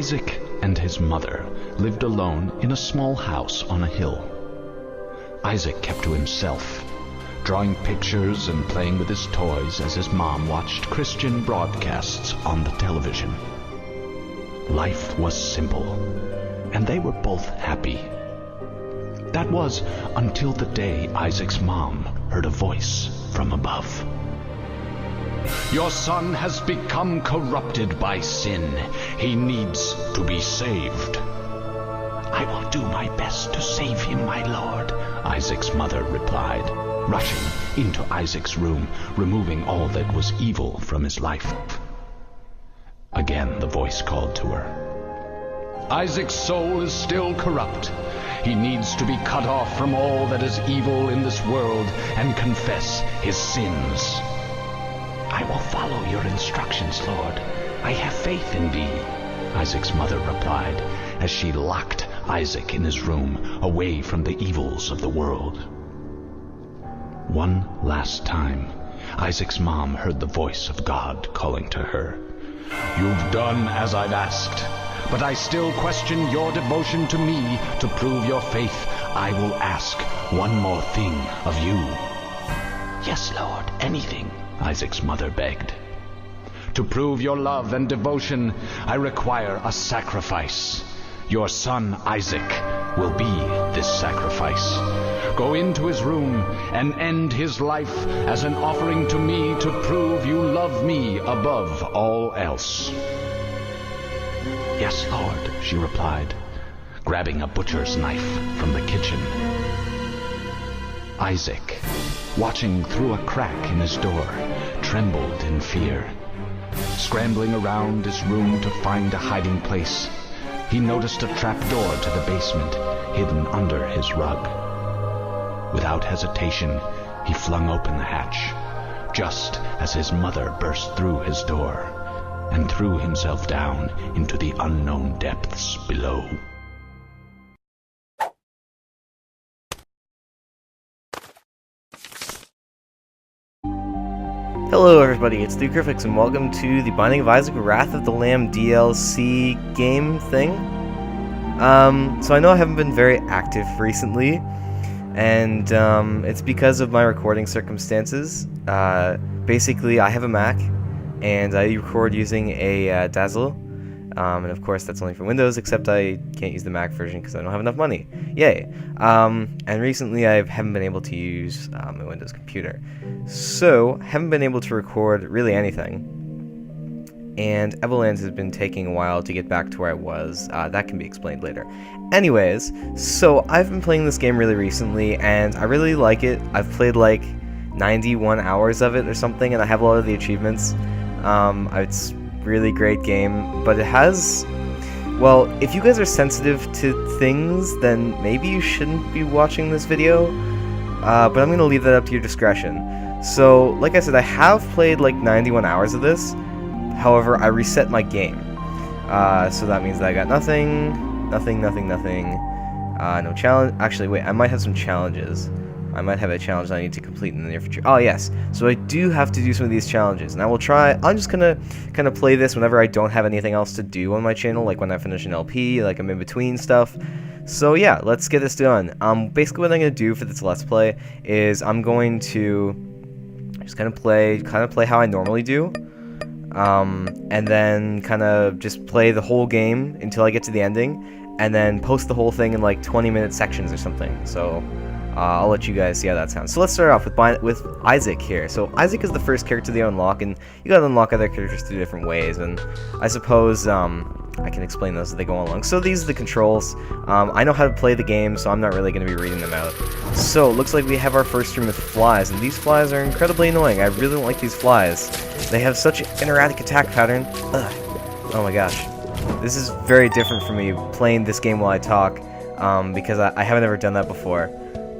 Isaac and his mother lived alone in a small house on a hill. Isaac kept to himself, drawing pictures and playing with his toys as his mom watched Christian broadcasts on the television. Life was simple, and they were both happy. That was until the day Isaac's mom heard a voice from above. "Your son has become corrupted by sin. He needs to be saved." "I will do my best to save him, my lord," Isaac's mother replied, rushing into Isaac's room, removing all that was evil from his life. Again the voice called to her. "Isaac's soul is still corrupt. He needs to be cut off from all that is evil in this world and confess his sins." "I will follow your instructions, Lord. I have faith in thee," Isaac's mother replied, as she locked Isaac in his room, away from the evils of the world. One last time, Isaac's mom heard the voice of God calling to her. "You've done as I've asked, but I still question your devotion to me. To prove your faith, I will ask one more thing of you." "Yes, Lord, anything," Isaac's mother begged. "To prove your love and devotion, I require a sacrifice. Your son Isaac will be this sacrifice. Go into his room and end his life as an offering to me to prove you love me above all else." "Yes, Lord," she replied, grabbing a butcher's knife from the kitchen. Isaac, watching through a crack in his door, trembled in fear. Scrambling around his room to find a hiding place, he noticed a trap door to the basement hidden under his rug. Without hesitation, he flung open the hatch, just as his mother burst through his door and threw himself down into the unknown depths below. Hello everybody, it's TheCrifix and welcome to the Binding of Isaac Wrath of the Lamb DLC game thing. So I know I haven't been very active recently, and it's because of my recording circumstances. Basically, I have a Mac, and I record using a Dazzle, and of course that's only for Windows, except I can't use the Mac version because I don't have enough money. Yay! And recently I haven't been able to use my Windows computer, so haven't been able to record really anything. And Everlands has been taking a while to get back to where I was. That can be explained later. Anyways, so I've been playing this game really recently, and I really like it. I've played like 91 hours of it or something, and I have a lot of the achievements. It's a really great game, but it has... Well, if you guys are sensitive to things, then maybe you shouldn't be watching this video. But I'm going to leave that up to your discretion. So, like I said, I have played like 91 hours of this. However, I reset my game. So that means that I got nothing. No challenge. Actually, wait, I might have some challenges. I might have a challenge that I need to complete in the near future. Oh, yes. So I do have to do some of these challenges. And I will try. I'm just going to kind of play this whenever I don't have anything else to do on my channel. Like when I finish an LP, like I'm in between stuff. So yeah, let's get this done. Basically what I'm going to do for this Let's Play is I'm going to just kind of play how I normally do. And then kind of just play the whole game until I get to the ending. And then post the whole thing in like 20-minute sections or something. So... I'll let you guys see how that sounds. So let's start off with Isaac here. So Isaac is the first character that you unlock, and you gotta unlock other characters through different ways, and I suppose I can explain those as they go along. So these are the controls. I know how to play the game, so I'm not really going to be reading them out. So it looks like we have our first room with flies, and these flies are incredibly annoying. I really don't like these flies. They have such an erratic attack pattern. Ugh. Oh my gosh. This is very different for me playing this game while I talk, because I haven't ever done that before.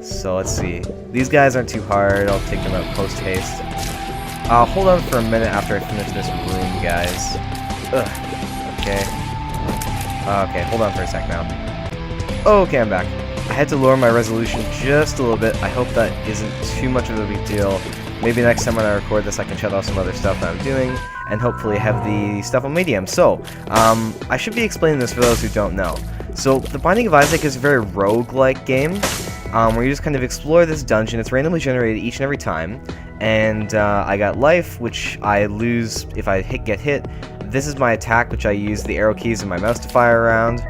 So let's see. These guys aren't too hard. I'll take them out post-haste. Hold on for a minute after I finish this room, guys. Ugh. Okay. Okay, hold on for a sec now. Okay, I'm back. I had to lower my resolution just a little bit. I hope that isn't too much of a big deal. Maybe next time when I record this I can shut off some other stuff that I'm doing. and hopefully have the stuff on medium. So, I should be explaining this for those who don't know. So, The Binding of Isaac is a very roguelike game, where you just kind of explore this dungeon. It's randomly generated each and every time, and I got life, which I lose if I get hit. This is my attack, which I use the arrow keys and my mouse to fire around.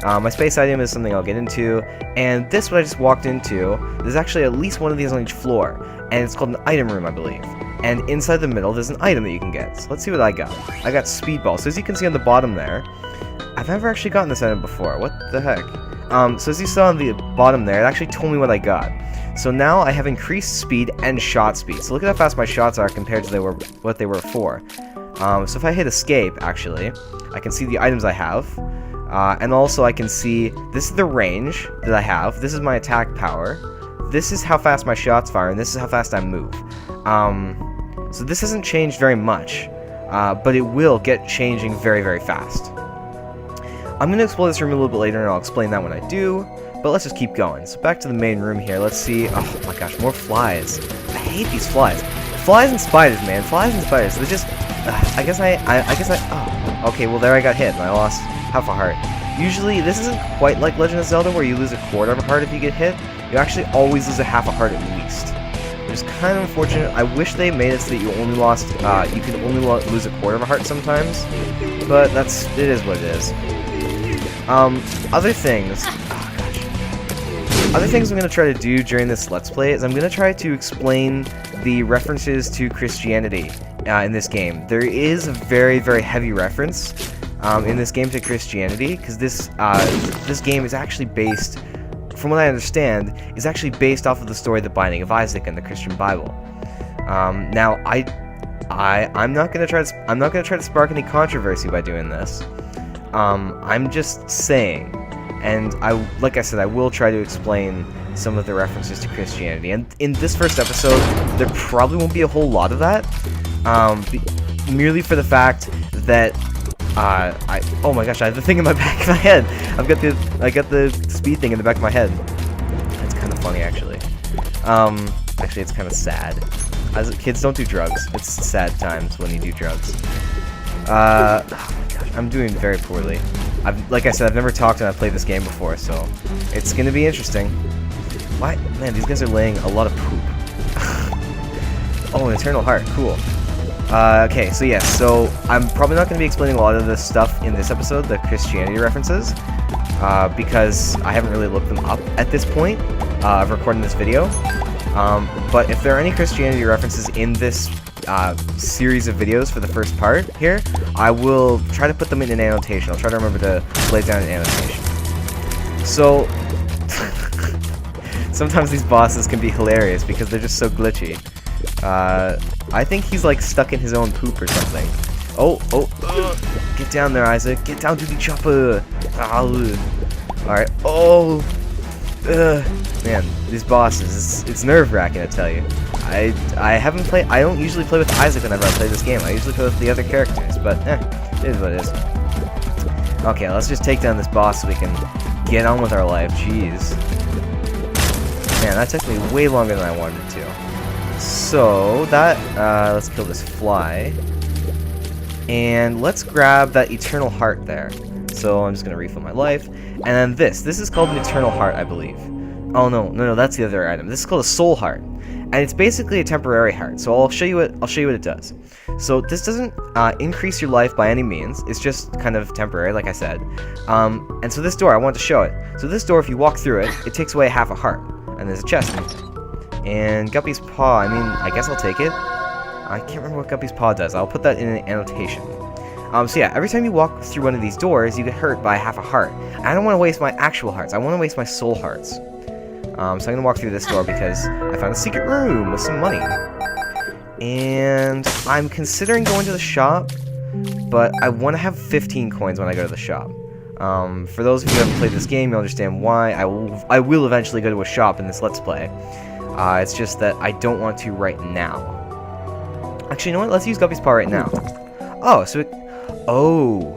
My space item is something I'll get into, and this, what I just walked into, there's actually at least one of these on each floor, and it's called an item room, I believe. And inside the middle, there's an item that you can get. So let's see what I got. I got Speedball. So as you can see on the bottom there, I've never actually gotten this item before. What the heck? So as you saw on the bottom there, it actually told me what I got. So now I have increased speed and shot speed. So look at how fast my shots are compared to what they were before. So if I hit escape, actually, I can see the items I have. And also I can see, this is the range that I have. This is my attack power. This is how fast my shots fire, and this is how fast I move. So this hasn't changed very much, but it will get changing very, very fast. I'm going to explore this room a little bit later, and I'll explain that when I do, but let's just keep going. So back to the main room here. Let's see. Oh my gosh, more flies. I hate these flies. Flies and spiders, man. Flies and spiders. They're just... I guess I... Oh, okay, well there I got hit, and I lost half a heart. Usually, this isn't quite like Legend of Zelda, where you lose a quarter of a heart if you get hit. You actually always lose a half a heart at least. Which is kind of unfortunate. I wish they made it so that you only lost... you can only lose a quarter of a heart sometimes. But it is what it is. Other things... Oh, gosh. Other things I'm going to try to do during this Let's Play is I'm going to try to explain the references to Christianity in this game. There is a very, very heavy reference in this game to Christianity, because this game is actually based, from what I understand, is actually based off of the story The Binding of Isaac in the Christian Bible. Now, I'm not gonna try to spark any controversy by doing this. I'm just saying, and like I said, I will try to explain some of the references to Christianity. And in this first episode, there probably won't be a whole lot of that, merely for the fact that oh my gosh, I have the thing in my back of my head. I got the speed thing in the back of my head. That's kind of funny, actually. Actually, it's kind of sad. Kids, don't do drugs. It's sad times when you do drugs. Oh my gosh, I'm doing very poorly. Like I said, I've never talked and I've played this game before, so it's gonna be interesting. Why, man, these guys are laying a lot of poop. Oh, an Eternal Heart, cool. Okay, so yes, so I'm probably not going to be explaining a lot of this stuff in this episode, the Christianity references, because I haven't really looked them up at this point of recording this video. But if there are any Christianity references in this series of videos for the first part here, I will try to put them in an annotation. I'll try to remember to lay down an annotation. So, sometimes these bosses can be hilarious because they're just so glitchy. I think he's like stuck in his own poop or something. Get down there, Isaac. Get down to the chopper. Alright. Man, these bosses, it's nerve-wracking, I tell you. I don't usually play with Isaac whenever I play this game. I usually play with the other characters, but it is what it is. Okay, let's just take down this boss so we can get on with our life. Jeez. Man, that took me way longer than I wanted it to. So, let's kill this fly. And let's grab that Eternal Heart there. So, I'm just going to refill my life. And then this is called an Eternal Heart, I believe. Oh, no, that's the other item. This is called a Soul Heart. And it's basically a temporary heart. So, I'll show you what it does. So, this doesn't increase your life by any means. It's just kind of temporary, like I said. And so this door, I wanted to show it. So, this door, if you walk through it, it takes away half a heart. And there's a chest in there. And Guppy's Paw, I mean, I guess I'll take it. I can't remember what Guppy's Paw does. I'll put that in an annotation. So yeah, every time you walk through one of these doors, you get hurt by half a heart. I don't want to waste my actual hearts. I want to waste my soul hearts. So I'm going to walk through this door because I found a secret room with some money. And I'm considering going to the shop, but I want to have 15 coins when I go to the shop. For those of you who haven't played this game, you'll understand why. I will eventually go to a shop in this Let's Play. It's just that I don't want to right now. Actually, you know what? Let's use Guppy's Paw right now. Oh, so oh,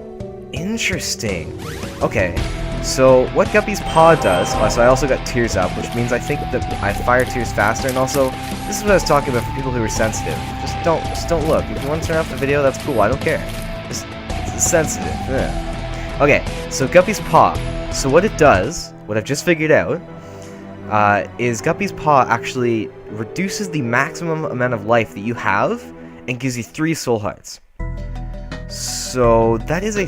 interesting. Okay, So what Guppy's Paw does, so I also got Tears Up, which means I think that I fire tears faster, and also, this is what I was talking about for people who are sensitive. Just don't look. If you want to turn off the video, that's cool, I don't care. Just, it's sensitive. Ugh. Okay, so Guppy's Paw. So what it does, what I've just figured out, is Guppy's Paw actually reduces the maximum amount of life that you have, and gives you 3 soul hearts. So that is a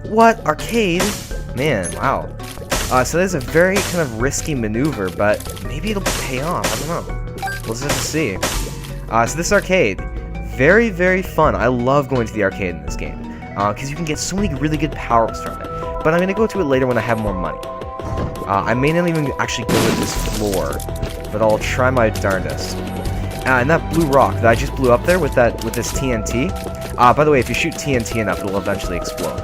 what? Arcade? Man, wow. So that is a very kind of risky maneuver, but maybe it'll pay off. I don't know. We'll just have to see. So this arcade, very, very fun. I love going to the arcade in this game, because you can get so many really good power-ups from it. But I'm going to go to it later when I have more money. I may not even actually go to this floor, but I'll try my darndest. And that blue rock that I just blew up there with this TNT. By the way, if you shoot TNT enough, it'll eventually explode.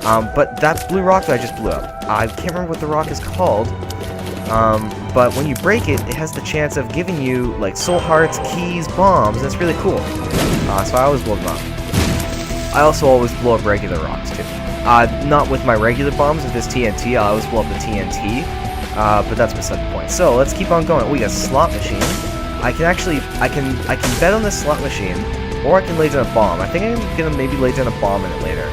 But that blue rock that I just blew up, I can't remember what the rock is called, but when you break it, it has the chance of giving you, like, soul hearts, keys, bombs, and it's really cool. So I always blow them up. I also always blow up regular rocks, too. Not with my regular bombs, with this TNT, I always blow up the TNT, but that's beside the point. So, let's keep on going. We got a slot machine. I can bet on this slot machine, or I can lay down a bomb. I think I'm gonna maybe lay down a bomb in it later.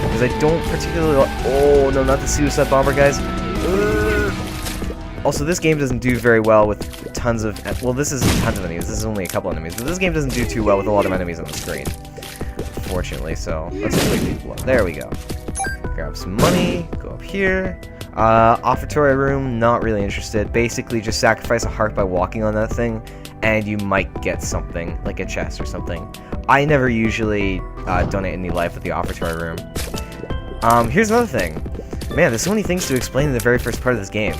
Because I don't particularly like... Oh, no, not the suicide bomber, guys. Also, this game doesn't do very well with tons of... Well, this isn't tons of enemies. This is only a couple enemies. But this game doesn't do too well with a lot of enemies on the screen. Fortunately, so let's just wake people up. There we go. Grab some money. Go up here. Offertory room, not really interested. Basically, just sacrifice a heart by walking on that thing, and you might get something, like a chest or something. I never usually donate any life at the offertory room. Here's another thing. Man, there's so many things to explain in the very first part of this game.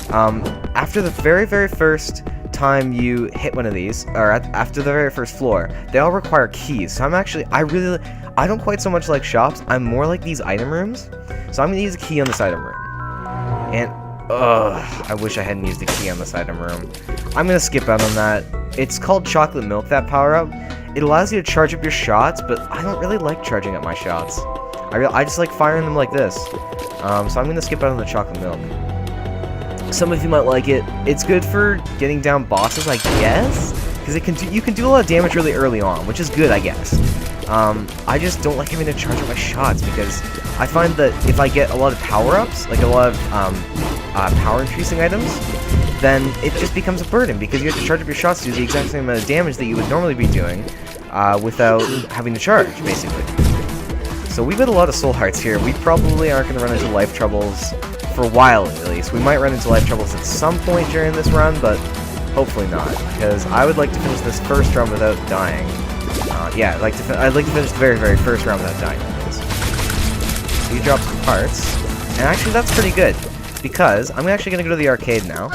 After the very, very first time you hit one of these, or after the very first floor, they all require keys. So I don't quite so much like shops. I'm more like these item rooms. So I'm gonna use a key on this item room. And, I wish I hadn't used a key on this item room. I'm gonna skip out on that. It's called Chocolate Milk, that power-up. It allows you to charge up your shots, but I don't really like charging up my shots. I just like firing them like this. So I'm gonna skip out on the Chocolate Milk. Some of you might like it. It's good for getting down bosses, I guess, because you can do a lot of damage really early on, which is good, I guess. I just don't like having to charge up my shots, because I find that if I get a lot of power-ups, like a lot of power-increasing items, then it just becomes a burden, because you have to charge up your shots to do the exact same amount of damage that you would normally be doing without having to charge, basically. So we've got a lot of soul hearts here. We probably aren't going to run into life troubles for a while, at least. We might run into life troubles at some point during this run, but hopefully not, because I would like to finish this first run without dying. Yeah, I'd like to finish the very, very first round without dying. So you drop some parts, and actually that's pretty good, because I'm actually going to go to the arcade now.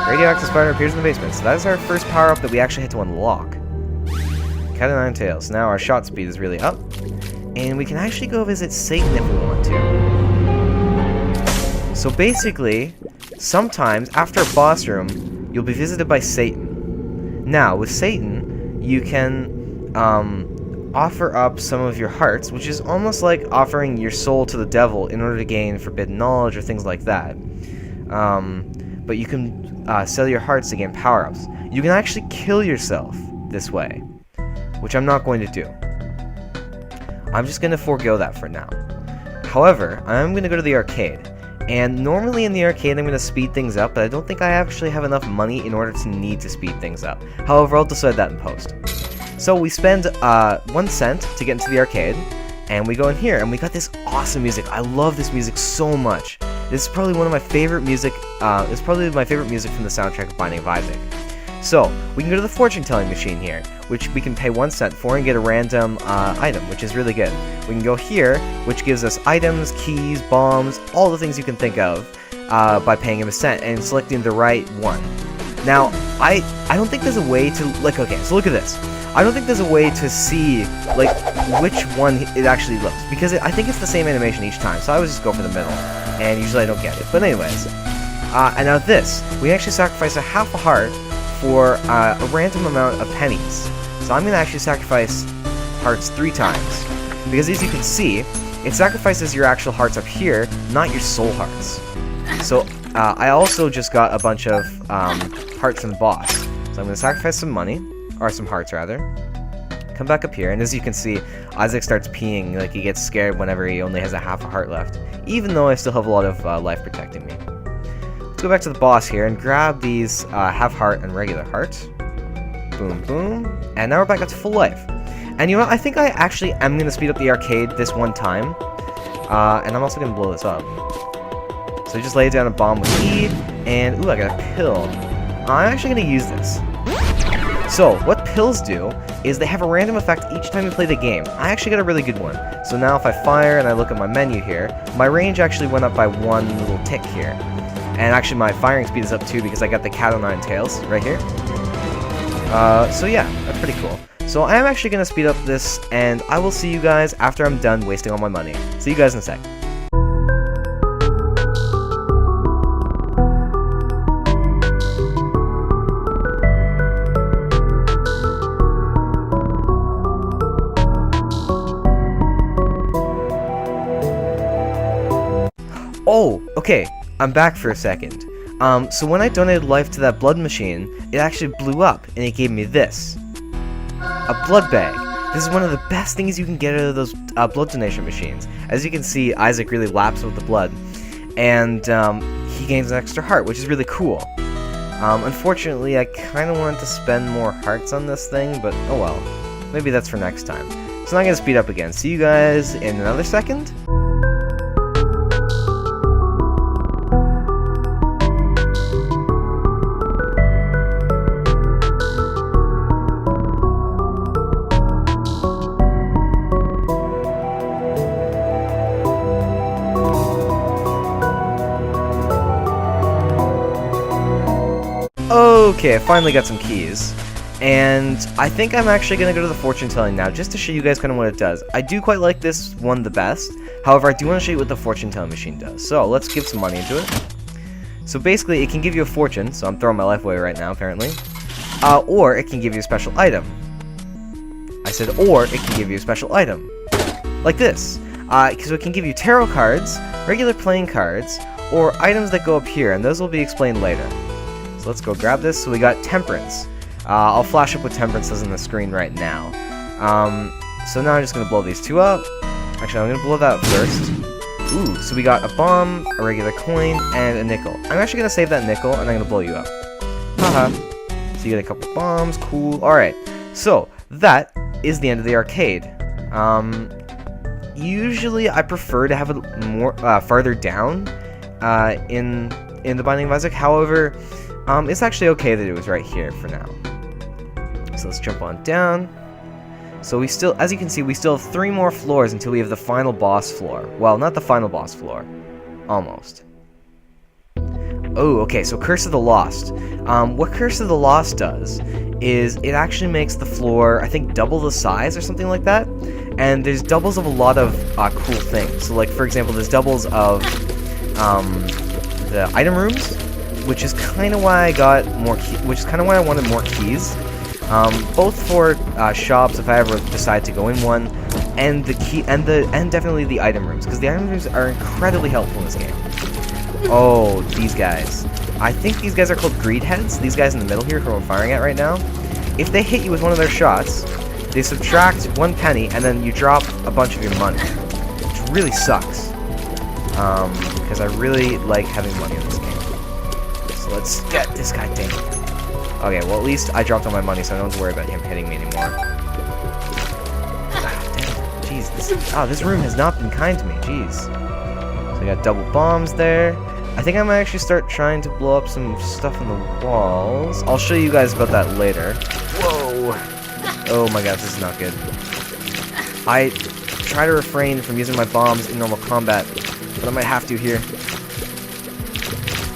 Radioactive spider appears in the basement, so that is our first power-up that we actually had to unlock. Cat of Nine Tails. Now our shot speed is really up, and we can actually go visit Satan if we want to. So basically, sometimes after a boss room, you'll be visited by Satan. Now, with Satan, you can offer up some of your hearts, which is almost like offering your soul to the devil in order to gain forbidden knowledge or things like that. But you can sell your hearts to gain power-ups. You can actually kill yourself this way, which I'm not going to do. I'm just going to forego that for now. However, I'm going to go to the arcade. And normally in the arcade I'm going to speed things up, but I don't think I actually have enough money in order to need to speed things up. However, I'll decide that in post. So we spend 1 cent to get into the arcade, and we go in here, and we got this awesome music. I love this music so much. This is probably one of my favorite music, it's probably my favorite music from the soundtrack of Binding of Isaac. So, we can go to the fortune-telling machine here, which we can pay 1 cent for and get a random item, which is really good. We can go here, which gives us items, keys, bombs, all the things you can think of by paying him a cent and selecting the right one. Now, I don't think there's a way to, like, okay, so look at this. I don't think there's a way to see, like, which one it actually looks, because I think it's the same animation each time, so I always just go for the middle, and usually I don't get it. But anyways, and now this, we actually sacrifice a half a heart for a random amount of pennies. So I'm going to actually sacrifice hearts 3 times. Because as you can see, it sacrifices your actual hearts up here, not your soul hearts. So I also just got a bunch of hearts from the boss. So I'm going to sacrifice some money, or some hearts rather. Come back up here, and as you can see, Isaac starts peeing, like he gets scared whenever he only has a half a heart left, even though I still have a lot of life protecting me. Let's go back to the boss here and grab these half heart and regular heart. Boom, boom. And now we're back up to full life. And you know what? I think I actually am going to speed up the arcade this one time. And I'm also going to blow this up. So just lay down a bomb with E, and ooh, I got a pill. I'm actually going to use this. So, what pills do is they have a random effect each time you play the game. I actually got a really good one. So now if I fire and I look at my menu here, my range actually went up by one little tick here. And actually my firing speed is up too because I got the cat o' nine tails right here. So yeah, that's pretty cool. So I am actually going to speed up this, and I will see you guys after I'm done wasting all my money. See you guys in a sec. Oh, okay, I'm back for a second. So when I donated life to that blood machine, it actually blew up, and it gave me this. A blood bag. This is one of the best things you can get out of those blood donation machines. As you can see, Isaac really laps with the blood, and he gains an extra heart, which is really cool. Unfortunately, I kind of wanted to spend more hearts on this thing, but oh well. Maybe that's for next time. So now I'm going to speed up again. See you guys in another second. Okay, I finally got some keys, and I think I'm actually going to go to the fortune telling now, just to show you guys kind of what it does. I do quite like this one the best, however I do want to show you what the fortune telling machine does. So let's give some money into it. So basically it can give you a fortune, so I'm throwing my life away right now apparently, or it can give you a special item. I said or it can give you a special item, like this, because it can give you tarot cards, regular playing cards, or items that go up here, and those will be explained later. So let's go grab this. So we got Temperance. I'll flash up what Temperance says on the screen right now. So now I'm just going to blow these two up. Actually, I'm going to blow that up first. Ooh, so we got a bomb, a regular coin, and a nickel. I'm actually going to save that nickel, and I'm going to blow you up. Haha. So you get a couple bombs. Cool. Alright. So, that is the end of the arcade. Usually I prefer to have it more farther down in the Binding of Isaac. However, it's actually okay that it was right here for now. So let's jump on down. So we still, as you can see, we still have 3 more floors until we have the final boss floor. Well, not the final boss floor. Almost. Oh, okay, so Curse of the Lost. What Curse of the Lost does is it actually makes the floor, I think, double the size or something like that. And there's doubles of a lot of cool things. So, like, for example, there's doubles of the item rooms, which is kind of why I got more which is kind of why I wanted more keys, both for shops if I ever decide to go in one, and the key and definitely the item rooms, because the item rooms are incredibly helpful in this game. Oh, these guys! I think these guys are called greed heads. These guys in the middle here, who I'm firing at right now. If they hit you with one of their shots, they subtract 1 penny, and then you drop a bunch of your money, which really sucks. Because I really like having money in this game. So let's get this guy dang. Okay, well at least I dropped all my money, so I don't have to worry about him hitting me anymore. Ah, damn. Jeez, this room has not been kind to me, jeez. So I got double bombs there. I think I might actually start trying to blow up some stuff in the walls. I'll show you guys about that later. Whoa! Oh my god, this is not good. I try to refrain from using my bombs in normal combat, but I might have to here.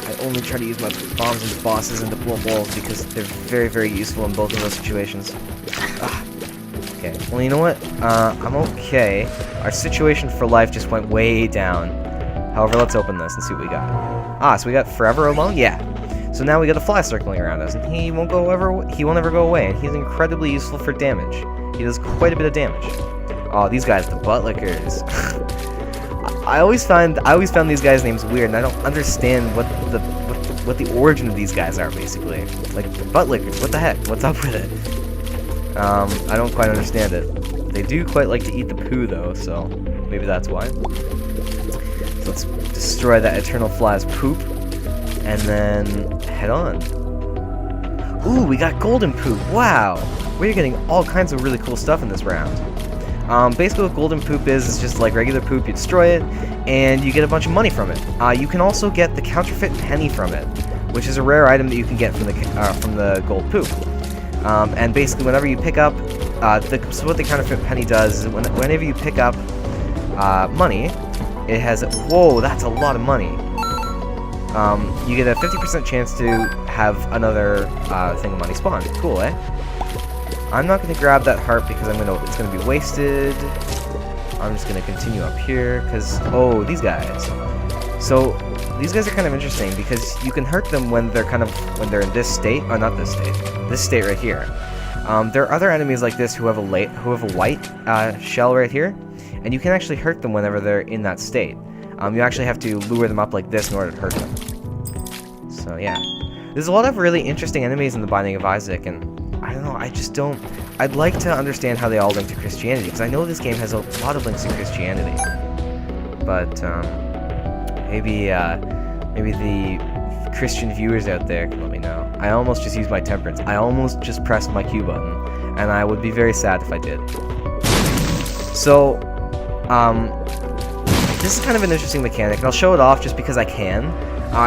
I only try to use my bombs into bosses and to blow walls because they're very, very useful in both of those situations. Okay, well, you know what? I'm okay. Our situation for life just went way down. However, let's open this and see what we got. So we got Forever Alone? Yeah. So now we got a fly circling around us, and he won't ever go away, and he's incredibly useful for damage. He does quite a bit of damage. Oh, these guys, the butt lickers. I always found these guys' names weird, and I don't understand what the origin of these guys are, basically. Like, butt lickers, what the heck? What's up with it? I don't quite understand it. They do quite like to eat the poo, though, so maybe that's why. So let's destroy that Eternal Fly's poop, and then head on. Ooh, we got golden poop, wow! We're getting all kinds of really cool stuff in this round. Basically what golden poop is just like regular poop, you destroy it, and you get a bunch of money from it. You can also get the counterfeit penny from it, which is a rare item that you can get from the gold poop. And basically whenever you pick up, so what the counterfeit penny does is whenever you pick up money, it has, whoa, that's a lot of money. You get a 50% chance to have another thing of money spawn. Cool, eh? I'm not going to grab that heart because it's going to be wasted. I'm just going to continue up here because, oh, these guys. So these guys are kind of interesting because you can hurt them when they're in this state, or not this state right here. There are other enemies like this who have a white shell right here, and you can actually hurt them whenever they're in that state. You actually have to lure them up like this in order to hurt them. So yeah, there's a lot of really interesting enemies in the Binding of Isaac, and I don't know, I'd like to understand how they all link to Christianity, because I know this game has a lot of links to Christianity. But, maybe the Christian viewers out there can let me know. I almost just used my temperance. I almost just pressed my Q button, and I would be very sad if I did. So, this is kind of an interesting mechanic, and I'll show it off just because I can.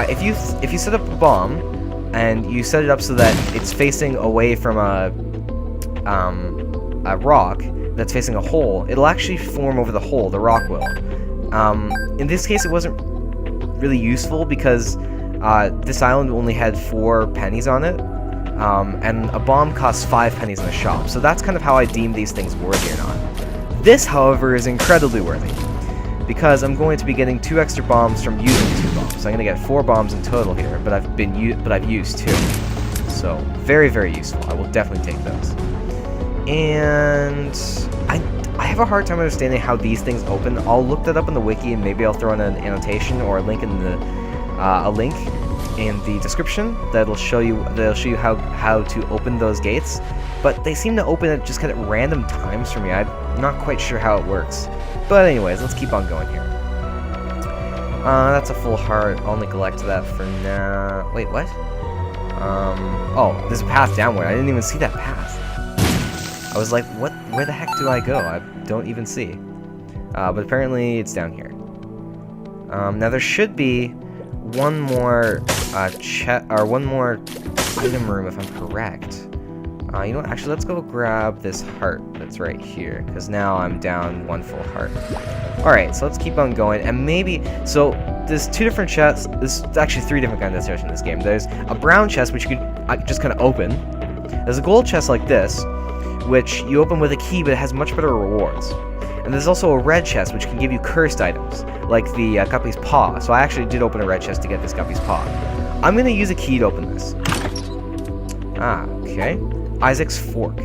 If you set up a bomb, and you set it up so that it's facing away from a rock that's facing a hole, it'll actually form over the hole, the rock will. In this case, it wasn't really useful because this island only had 4 pennies on it, and a bomb costs 5 pennies in a shop, so that's kind of how I deem these things worthy or not. This, however, is incredibly worthy, because I'm going to be getting 2 extra bombs from using 2 bombs. So I'm going to get 4 bombs in total here, but I've used 2. So very, very useful. I will definitely take those. And I have a hard time understanding how these things open. I'll look that up in the wiki, and maybe I'll throw in an annotation or a link in the description that'll show you how to open those gates. But they seem to open at just kind of random times for me. I'm not quite sure how it works. But anyways, let's keep on going here. That's a full heart. I'll neglect that for now. Wait, what? Oh, there's a path downward. I didn't even see that path. I was like, what? Where the heck do I go? I don't even see. But apparently it's down here. Now there should be one more one more item room if I'm correct. You know what? Actually, let's go grab this heart that's right here, because now I'm down 1 full heart. Alright, so let's keep on going, and maybe... So, there's 2 different chests. There's actually 3 different kinds of chests in this game. There's a brown chest, which you can just kind of open. There's a gold chest like this, which you open with a key, but it has much better rewards. And there's also a red chest, which can give you cursed items, like the Guppy's Paw. So I actually did open a red chest to get this Guppy's Paw. I'm going to use a key to open this. Okay. Isaac's Fork.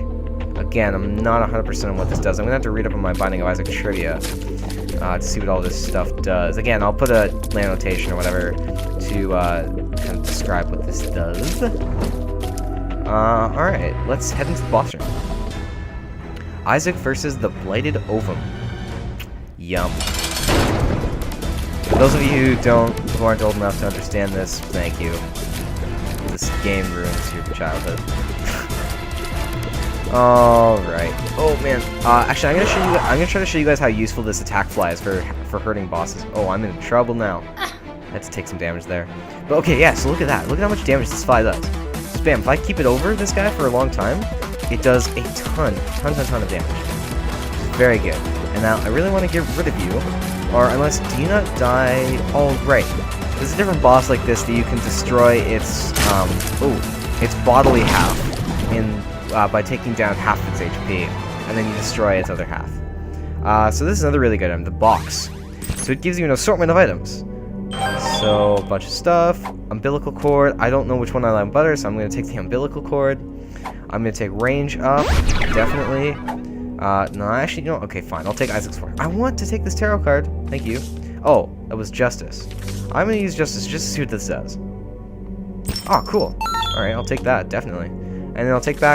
Again, I'm not 100% on what this does. I'm going to have to read up on my Binding of Isaac trivia to see what all this stuff does. Again, I'll put a annotation or whatever to kind of describe what this does. Alright, let's head into the boss room. Isaac versus the Blighted Ovum. Yum. For those of you who aren't old enough to understand this, thank you. This game ruins your childhood. Alright. Oh man. Actually, I'm gonna try to show you guys how useful this attack fly is for hurting bosses. Oh, I'm in trouble now. I had to take some damage there. But okay, yeah, so look at that. Look at how much damage this fly does. Spam. If I keep it over this guy for a long time, it does a ton of damage. Very good. And now I really want to get rid of you. Or unless, do you not die? Oh, right. There's a different boss like this that you can destroy its bodily half by taking down half its HP, and then you destroy its other half. So this is another really good item, the box. So it gives you an assortment of items. So, a bunch of stuff. Umbilical cord. I don't know which one I like better, so I'm going to take the umbilical cord. I'm going to take range up, definitely. No, actually, no. Okay, fine. I'll take Isaac's Fork. I want to take this tarot card. Thank you. Oh, that was justice. I'm gonna use justice just to see what this does. Oh, cool. Alright, I'll take that, definitely. And then I'll take back